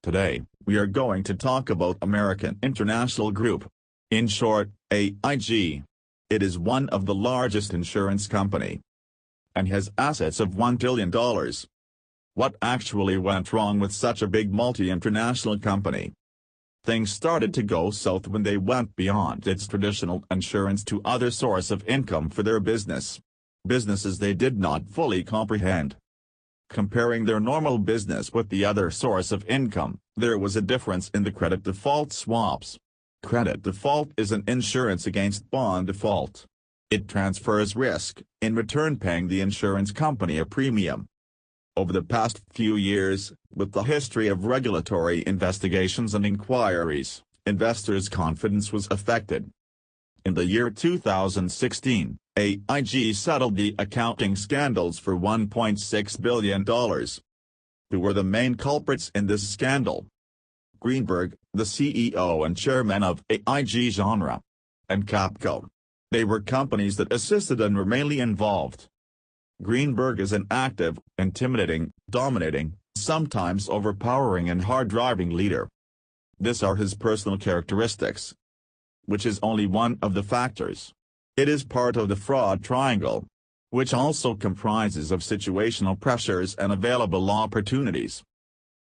Today, we are going to talk about American International Group. In short, AIG. It is one of the largest insurance company and has assets of $1 billion. What actually went wrong with such a big multi-international company? Things started to go south when they went beyond its traditional insurance to other source of income for their businesses they did not fully comprehend. Comparing their normal business with the other source of income, there was a difference in the credit default swaps. Credit default is an insurance against bond default. It transfers risk, in return paying the insurance company a premium. Over the past few years, with the history of regulatory investigations and inquiries, investors' confidence was affected. In the year 2016, AIG settled the accounting scandals for $1.6 billion. Who were the main culprits in this scandal? Greenberg, the CEO and chairman of Aig Genre, and Capco. They were companies that assisted and were mainly involved. Greenberg is an active, intimidating, dominating, sometimes overpowering and hard-driving leader. These are his personal characteristics, which is only one of the factors. It is part of the fraud triangle, which also comprises of situational pressures and available opportunities.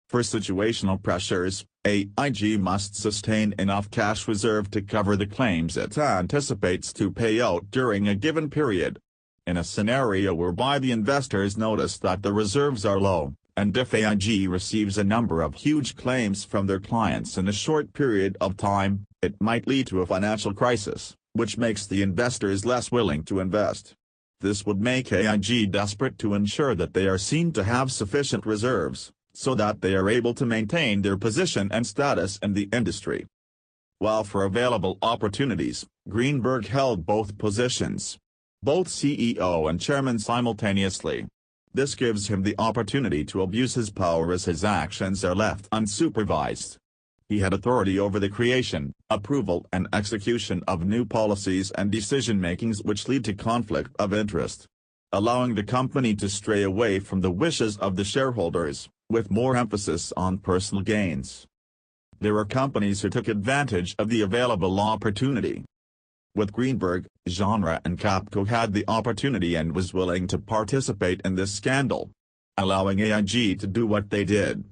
For situational pressures, AIG must sustain enough cash reserve to cover the claims it anticipates to pay out during a given period. In a scenario whereby the investors notice that the reserves are low, and if AIG receives a number of huge claims from their clients in a short period of time, it might lead to a financial crisis, which makes the investors less willing to invest. This would make AIG desperate to ensure that they are seen to have sufficient reserves, so that they are able to maintain their position and status in the industry. While for available opportunities, Greenberg held both positions, both CEO and chairman simultaneously. This gives him the opportunity to abuse his power as his actions are left unsupervised. He had authority over the creation, approval and execution of new policies and decision-makings which lead to conflict of interest, allowing the company to stray away from the wishes of the shareholders, with more emphasis on personal gains. There were companies who took advantage of the available opportunity. With Greenberg, Genre and Capco had the opportunity and was willing to participate in this scandal, allowing AIG to do what they did.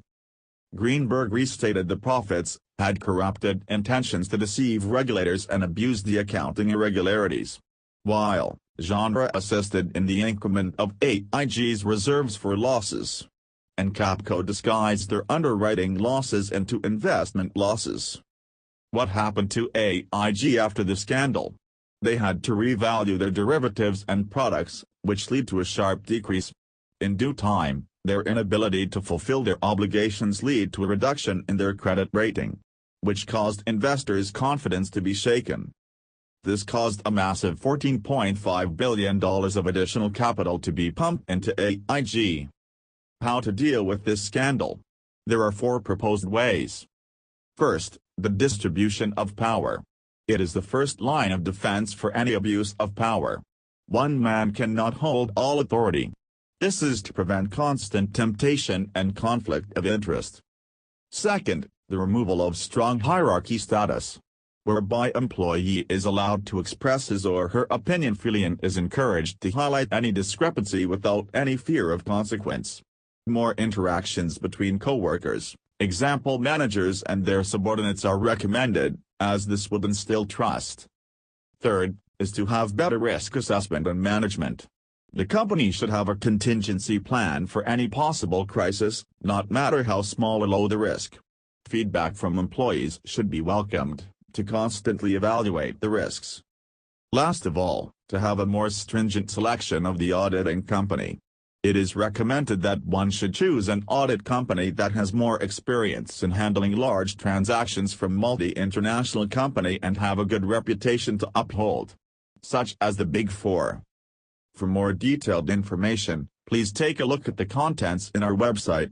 Greenberg restated the profits, had corrupted intentions to deceive regulators and abused the accounting irregularities, while Genre assisted in the increment of AIG's reserves for losses, and Capco disguised their underwriting losses into investment losses. What happened to AIG after the scandal? They had to revalue their derivatives and products, which led to a sharp decrease. In due time, their inability to fulfill their obligations led to a reduction in their credit rating, which caused investors' confidence to be shaken. This caused a massive $14.5 billion of additional capital to be pumped into AIG. How to deal with this scandal? There are 4 proposed ways. First, the distribution of power. It is the first line of defense for any abuse of power. One man cannot hold all authority. This is to prevent constant temptation and conflict of interest. Second, the removal of strong hierarchy status, whereby employee is allowed to express his or her opinion freely and is encouraged to highlight any discrepancy without any fear of consequence. More interactions between co-workers, example managers and their subordinates are recommended, as this would instill trust. Third, is to have better risk assessment and management. The company should have a contingency plan for any possible crisis, not matter how small or low the risk. Feedback from employees should be welcomed, to constantly evaluate the risks. Last of all, to have a more stringent selection of the auditing company. It is recommended that one should choose an audit company that has more experience in handling large transactions from multi-international company and have a good reputation to uphold, such as the Big Four. For more detailed information, please take a look at the contents in our website.